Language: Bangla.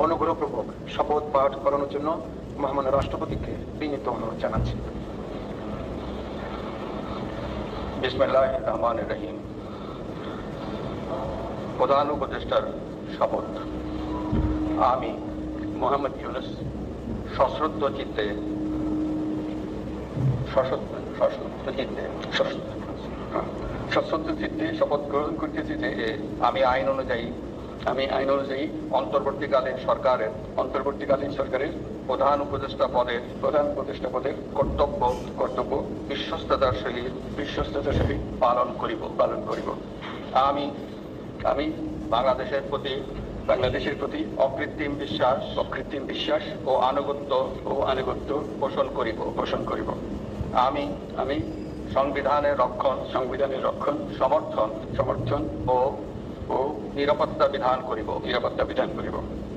অনুগ্রহপূর্বক শপথ পাঠ করানোর জন্য মহামান্য রাষ্ট্রপতিকে বিনীত অনুরোধ জানাচ্ছি। বিসমিল্লাহির রহমানির রহিম। প্রধান উপদেষ্টার শপথ। আমি মোহাম্মদ ইউনূস সশ্রদ্ধ চিত্তে শপথ গ্রহণ করতেছি যে আমি আইন অনুযায়ী অন্তর্বর্তীকালীন সরকারের প্রধান উপদেষ্টা পদের কর্তব্য বিশ্বস্ততার সহিত পালন করিব। আমি বাংলাদেশের প্রতি অকৃত্রিম বিশ্বাস ও আনুগত্য পোষণ করিব। আমি সংবিধানের রক্ষণ, সমর্থন ও নিরাপত্তা বিধান করিব।